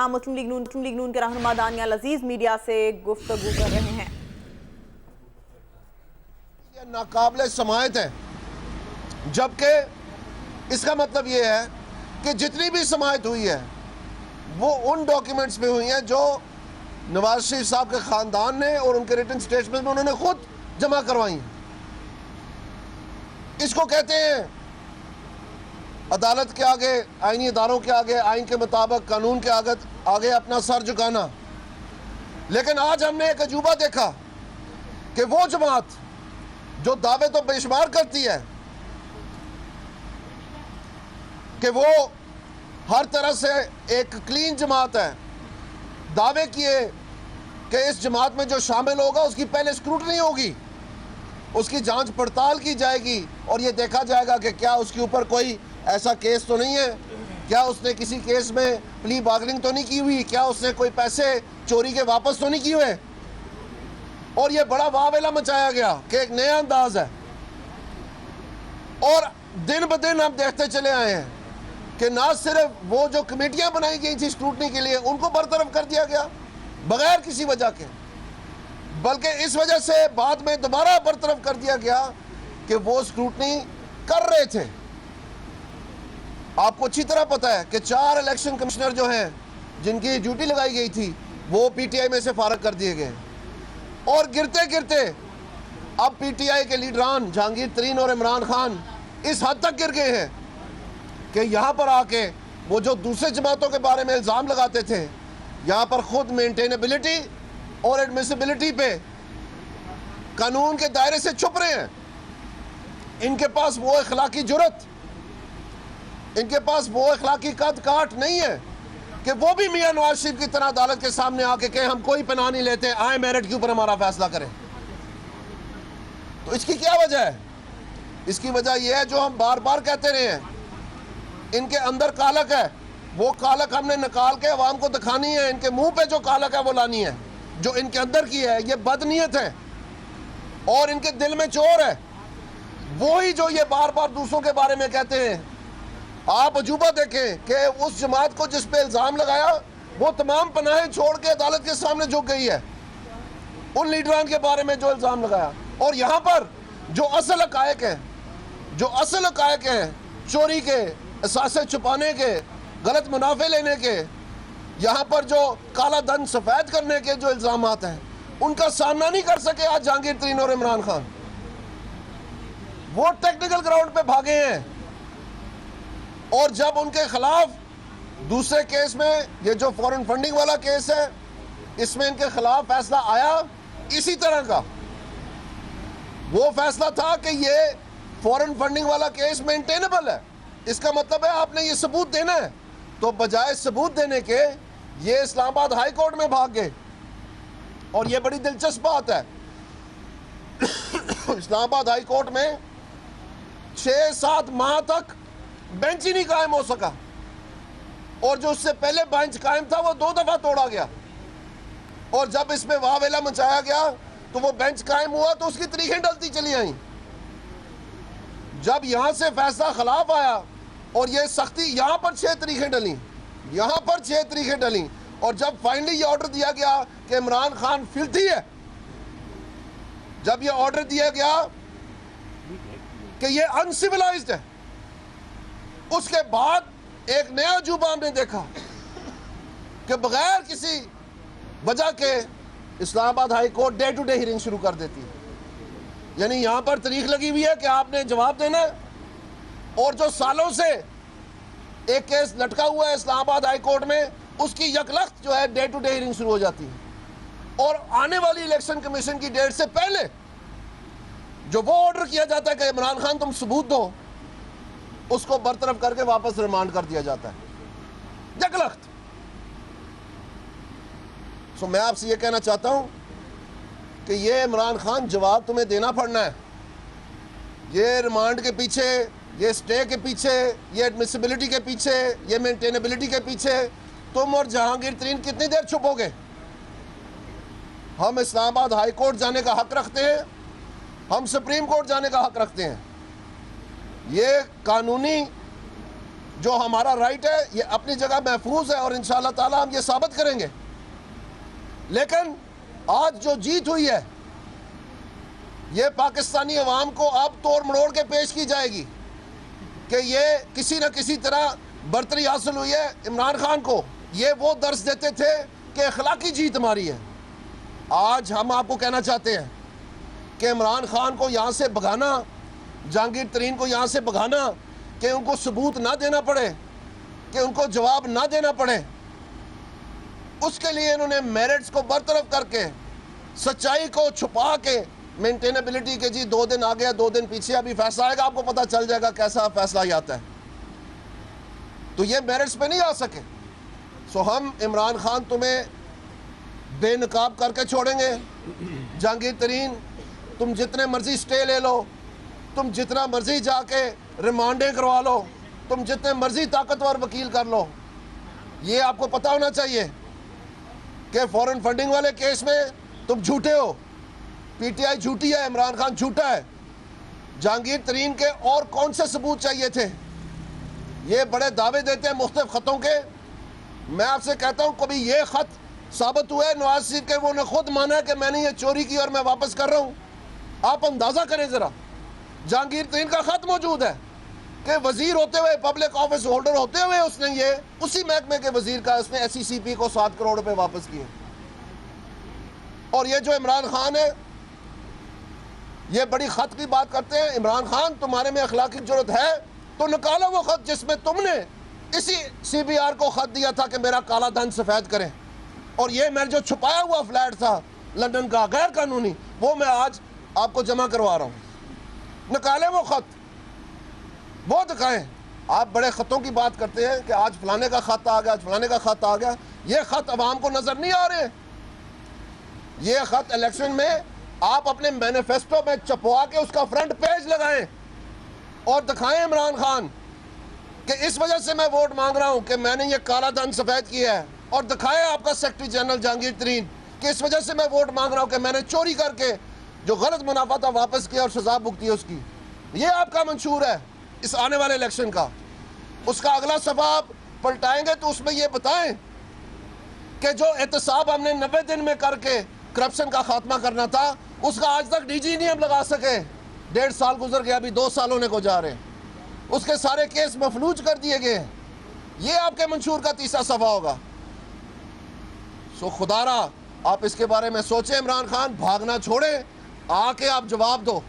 जहां मुस्लिम लीग नून के रहनुमा दानियाल अजीज मीडिया से गुफ्तगू कर रहे हैं। ये नाकाबिले समायत है, जबकि इसका मतलब ये है कि जितनी भी समायत हुई है वो उन डॉक्यूमेंट्स में हुई हैं जो नवाज शरीफ साहब के ख़ानदान ने और उनके रिटन स्टेटमेंट में उन्होंने खुद जमा करवाई हैं। इसको कहते हैं अदालत के आगे, आईनी इदारों के आगे, आइन के मुताबिक कानून के आगे अपना सर झुकाना। लेकिन आज हमने एक अजूबा देखा कि वो जमात जो दावे तो बेशुमार करती है कि वो हर तरह से एक क्लीन जमात है, दावे किए कि इस जमात में जो शामिल होगा उसकी पहले स्क्रूटनी होगी, उसकी जांच पड़ताल की जाएगी और ये देखा जाएगा कि क्या उसके ऊपर कोई ऐसा केस तो नहीं है, क्या उसने किसी केस में प्ली बार्गेनिंग तो नहीं की हुई, क्या उसने कोई पैसे चोरी के वापस तो नहीं किए हुए। और ये बड़ा वावेला मचाया गया कि एक नया अंदाज है। और दिन ब दिन हम देखते चले आए हैं कि ना सिर्फ वो जो कमेटियां बनाई गई थी स्क्रूटनी के लिए उनको बरतरफ कर दिया गया बगैर किसी वजह के, बल्कि इस वजह से बाद में दोबारा बरतरफ कर दिया गया कि वो स्क्रूटनी कर रहे थे। आपको अच्छी तरह पता है कि 4 इलेक्शन कमिश्नर जो हैं जिनकी ड्यूटी लगाई गई थी वो पीटीआई में से फारग कर दिए गए और गिरते गिरते अब पीटीआई के लीडरान जहांगीर तरीन और इमरान खान इस हद तक गिर गए हैं कि यहाँ पर आके वो जो दूसरे जमातों के बारे में इल्ज़ाम लगाते थे, यहाँ पर खुद मेंटेनेबिलिटी और एडमिसिबिलिटी पे कानून के दायरे से छुप रहे हैं। इनके पास वो अखलाकी जुर्रत, इनके पास वो अखलाकी कद काट नहीं है कि वो भी मियां नवाज शरीफ की तरह अदालत के सामने आके कहें हम कोई पनाह नहीं लेते, आए मेरिट के ऊपर हमारा फैसला करें। तो इसकी क्या वजह है? इसकी वजह यह है जो हम बार बार कहते रहे हैं, इनके अंदर कालक है, वो कालक हमने निकाल के अवाम को दिखानी है। इनके मुंह पे जो कालक है वो लानी है, जो इनके अंदर की है। ये बदनीयत है और इनके दिल में चोर है, वो ही जो ये बार बार दूसरों के बारे में कहते हैं। आप अजूबा देखें कि उस जमात को जिस पे इल्ज़ाम लगाया वो तमाम पनाहें छोड़ के अदालत के सामने झुक गई है उन लीडरान के बारे में जो इल्ज़ाम लगाया। और यहाँ पर जो असल हक़ायक़ हैं, जो असल हक़ायक़ हैं चोरी के, असासे छुपाने के, गलत मुनाफे लेने के, यहाँ पर जो काला धन सफ़ेद करने के जो इल्ज़ामात हैं उनका सामना नहीं कर सके आज जहांगीर तरीन और इमरान खान। वो टेक्निकल ग्राउंड पे भागे हैं और जब उनके खिलाफ दूसरे केस में, ये जो फॉरेन फंडिंग वाला केस है, इसमें इनके खिलाफ फैसला आया इसी तरह का। वो फैसला था कि ये फॉरेन फंडिंग वाला केस मेंटेनेबल है, इसका मतलब है आपने ये सबूत देना है। तो बजाय सबूत देने के ये इस्लामाबाद हाई कोर्ट में भाग गए। और ये बड़ी दिलचस्प बात है, इस्लामाबाद हाई कोर्ट में 6-7 माह तक बेंच ही नहीं कायम हो सका और जो उससे पहले बेंच कायम था वो 2 दफा तोड़ा गया। और जब इसमें वावेला मचाया गया तो वो बेंच कायम हुआ तो उसकी तरीखें डलती चली आई। जब यहां से फैसला खिलाफ आया और ये सख्ती, यहां पर 6 तरीखें डली, यहां पर 6 तरीखें डली। और जब फाइनली ये ऑर्डर दिया गया कि इमरान खान फिल्थी है, जब ये ऑर्डर दिया गया कि ये अनसिविलाइज्ड है, उसके बाद एक नया अजूबा हमने देखा कि बगैर किसी वजह के Islamabad high court day to day hearing शुरू कर देती है। यानी यहाँ पर तारीख लगी हुई है कि आपने जवाब देना है और जो सालों से एक केस लटका हुआ है इस्लामाबाद हाई कोर्ट में, उसकी यकलख्त जो है डे टू डे हियरिंग शुरू हो जाती है। और आने वाली इलेक्शन कमीशन की डेट से पहले जो वो ऑर्डर किया जाता है कि इमरान खान तुम सबूत दो, उसको बरतरफ करके वापस रिमांड कर दिया जाता है, यकलख्त। सो मैं आपसे ये कहना चाहता हूं कि ये इमरान खान जवाब तुम्हें देना पड़ना है। ये रिमांड के पीछे, ये स्टे के पीछे, ये एडमिसिबिलिटी के पीछे, ये मेंटेनेबिलिटी के पीछे तुम और जहांगीर तरीन कितनी देर छुपोगे? हम इस्लामाबाद हाई कोर्ट जाने का हक रखते हैं, हम सुप्रीम कोर्ट जाने का हक रखते हैं। ये कानूनी जो हमारा राइट है ये अपनी जगह महफूज है और इंशाअल्लाह ताला हम ये साबित करेंगे। लेकिन आज जो जीत हुई है ये पाकिस्तानी अवाम को अब तोड़ मरोड़ के पेश की जाएगी कि ये किसी न किसी तरह बर्तरी हासिल हुई है इमरान खान को। ये वो दर्ज देते थे कि अखलाकी जीत हमारी है। आज हम आपको कहना चाहते हैं कि इमरान खान को यहाँ से भगाना, जहांगीर तरीन को यहाँ से भगाना, कि उनको सबूत ना देना पड़े, कि उनको जवाब ना देना पड़े, उसके लिए इन्होंने मेरिट्स को बरतरफ करके सच्चाई को छुपा के मेंटेनेबिलिटी के जी 2 दिन आ गया 2 दिन पीछे, अभी फैसला आएगा आपको पता चल जाएगा कैसा फैसला आता है। तो ये मेरिट्स पे नहीं आ सके। सो हम इमरान खान तुम्हें बेनकाब करके छोड़ेंगे। जहांगीर तरीन तुम जितने मर्जी स्टे ले लो, तुम जितना मर्जी जाके रिमांडें करवा लो, तुम जितने मर्जी ताकतवर वकील कर लो, ये आपको पता होना चाहिए कि फॉरेन फंडिंग वाले केस में तुम झूठे हो, पीटीआई झूठी है, इमरान खान झूठा है। जहांगीर तरीन के और कौन से सबूत चाहिए थे? ये बड़े दावे देते हैं मुख्तलिफ ख़तों के। मैं आपसे कहता हूँ कभी ये ख़त साबित हुआ है नवाज शरीफ के, वो ने खुद माना है कि मैंने ये चोरी की और मैं वापस कर रहा हूँ? आप अंदाज़ा करें ज़रा, जहांगीर तरीन का ख़त मौजूद है कि वज़ीर होते हुए, पब्लिक ऑफिस होल्डर होते हुए उसने ये उसी महकमे के वज़ीर का उसने SECP को 7 करोड़ रुपए वापस किए। और ये जो इमरान खान है ये बड़ी ख़त की बात करते हैं। इमरान खान तुम्हारे में अखलाकी जरूरत है तो निकालो वो ख़त जिसमें तुमने इसी CBR को ख़त दिया था कि मेरा काला धन सफ़ेद करें, और ये मेरा जो छुपाया हुआ फ्लैट था लंदन का गैर कानूनी, वो मैं आज आपको जमा करवा रहा हूँ। निकालें वो ख़त, वो दिखाएं। आप बड़े ख़तों की बात करते हैं कि आज फलाने का ख़त आ गया, आज फलाने का ख़त आ गया। ये ख़त अवाम को नज़र नहीं आ रहे। ये ख़त इलेक्शन में आप अपने मैनिफेस्टो में छपवा के उसका फ्रंट पेज लगाएं और दिखाएं इमरान खान कि इस वजह से मैं वोट मांग रहा हूं कि मैंने ये काला धन सफ़ेद किया है, और दिखाएं आपका सेक्रेटरी जनरल जहांगीर तरीन कि इस वजह से मैं वोट मांग रहा हूं कि मैंने चोरी करके जो गलत मुनाफा था वापस किया और सजा भुगती है उसकी। ये आपका मंशूर है इस आने वाले इलेक्शन का। उसका अगला सफ़ा आप पलटाएंगे तो उसमें ये बताएं कि जो एहतसाब हमने 90 दिन में करके करप्शन का खात्मा करना था उसका आज तक DG नहीं हम लगा सके। 1.5 साल गुजर गया, अभी 2 साल होने को जा रहे हैं, उसके सारे केस मफलूज कर दिए गए। ये आपके मंशूर का तीसरा सफ़ा होगा। सो खुदारा आप इसके बारे में सोचें। इमरान खान भागना छोड़ें, आके आप जवाब दो।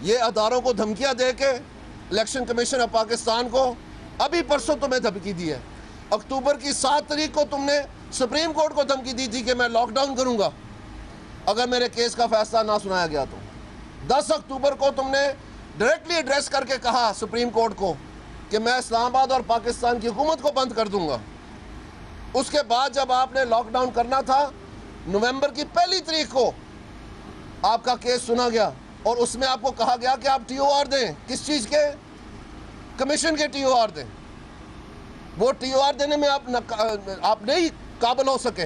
ये अदारों को धमकियां दे के इलेक्शन कमीशन ऑफ पाकिस्तान को अभी परसों तुम्हें धमकी दी है। अक्टूबर की 7 तारीख को तुमने सुप्रीम कोर्ट को धमकी दी थी कि मैं लॉकडाउन करूंगा अगर मेरे केस का फैसला ना सुनाया गया तो। 10 अक्टूबर को तुमने डायरेक्टली एड्रेस करके कहा सुप्रीम कोर्ट को कि मैं इस्लामाबाद और पाकिस्तान की हुकूमत को बंद कर दूंगा। उसके बाद जब आपने लॉकडाउन करना था, नवंबर की 1 तारीख को आपका केस सुना गया और उसमें आपको कहा गया कि आप TOR दें। किस चीज़ के? कमीशन के TOR दें। वो TOR देने में आप नहीं काबिल हो सके,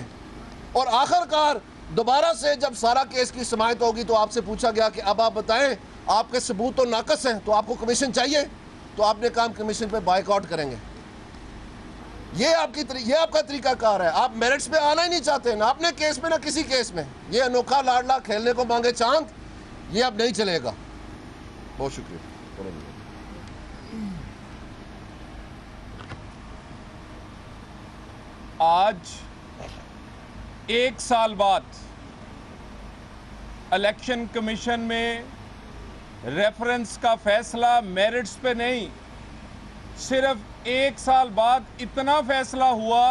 और आखिरकार दोबारा से जब सारा केस की समाअत होगी तो आपसे पूछा गया कि अब आप बताएं आपके सबूत तो नाकस हैं, तो आपको कमीशन चाहिए, तो आपने कहा कमीशन पे बाइकआउट करेंगे। ये आपका तरीकाकार है। आप मेरिट्स पे आना ही नहीं चाहते, ना अपने केस में ना किसी केस में। ये अनोखा लाडला खेलने को मांगे चांद, ये अब नहीं चलेगा। बहुत शुक्रिया। आज 1 साल बाद इलेक्शन कमीशन में रेफरेंस का फैसला मेरिट्स पे नहीं, सिर्फ 1 साल बाद इतना फैसला हुआ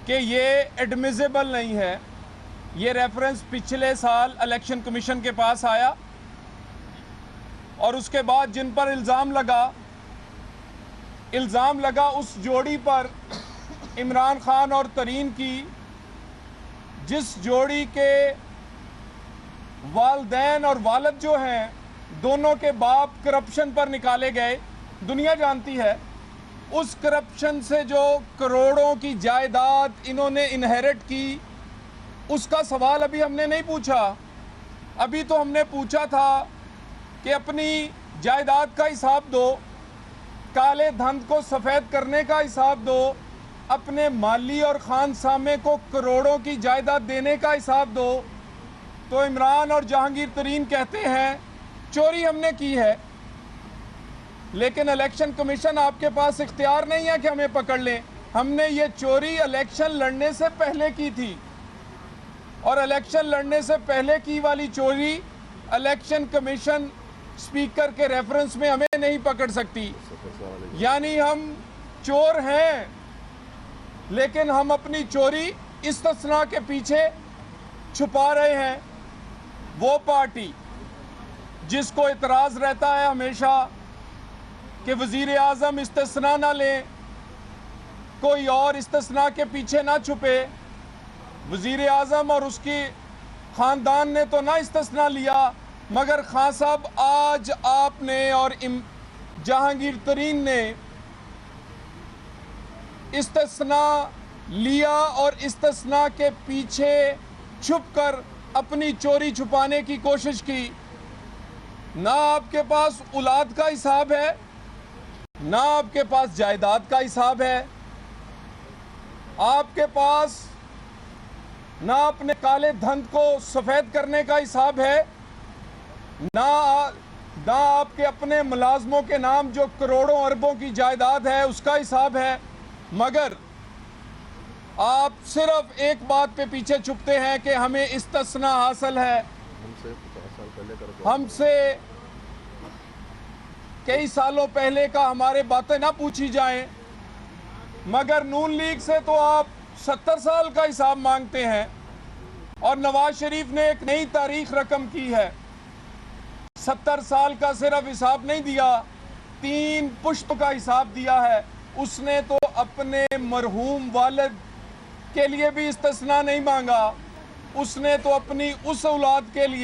कि ये एडमिसिबल नहीं है। ये रेफरेंस पिछले साल इलेक्शन कमीशन के पास आया और उसके बाद जिन पर इल्ज़ाम लगा उस जोड़ी पर, इमरान खान और तरीन की, जिस जोड़ी के वालदैन और वालिद जो हैं दोनों के बाप करप्शन पर निकाले गए, दुनिया जानती है। उस करप्शन से जो करोड़ों की जायदाद इन्होंने इनहेरिट की, उसका सवाल अभी हमने नहीं पूछा। अभी तो हमने पूछा था कि अपनी जायदाद का हिसाब दो, काले धन को सफ़ेद करने का हिसाब दो, अपने माली और खानसामे को करोड़ों की जायदाद देने का हिसाब दो। तो इमरान और जहांगीर तरीन कहते हैं चोरी हमने की है, लेकिन इलेक्शन कमीशन आपके पास इख्तियार नहीं है कि हमें पकड़ लें। हमने ये चोरी इलेक्शन लड़ने से पहले की थी, और इलेक्शन लड़ने से पहले की वाली चोरी इलेक्शन कमीशन स्पीकर के रेफरेंस में हमें नहीं पकड़ सकती। यानी हम चोर हैं, लेकिन हम अपनी चोरी इस्तिस्ना के पीछे छुपा रहे हैं। वो पार्टी जिसको इतराज़ रहता है हमेशा कि वज़ीर आज़म इस्तिस्ना ना लें, कोई और इस्तिस्ना के पीछे ना छुपे। वज़ीर आज़म और उसकी ख़ानदान ने तो ना इस्तिस्ना लिया, मगर खान साहब आज आपने और जहांगीर तरीन ने इस्तिस्ना लिया और इस्तिस्ना के पीछे छुपकर अपनी चोरी छुपाने की कोशिश की। ना आपके पास औलाद का हिसाब है, ना आपके पास जायदाद का हिसाब है, आपके पास ना अपने काले धन को सफ़ेद करने का हिसाब है, ना आपके अपने मुलाजमों के नाम जो करोड़ों अरबों की जायदाद है उसका हिसाब है। मगर आप सिर्फ एक बात पे पीछे छुपते हैं कि हमें इस्तिस्ना हासिल है। हमसे कई सालों पहले का हमारे बातें ना पूछी जाएं, मगर नून लीग से तो आप 70 साल का हिसाब मांगते हैं, और नवाज शरीफ ने एक नई तारीख रकम की है। 70 साल का सिर्फ हिसाब नहीं दिया, 3 पुश्त का हिसाब दिया है। उसने तो अपने मरहूम वालिद के लिए भी इस्तिस्ना नहीं मांगा, उसने तो अपनी उस औलाद के लिए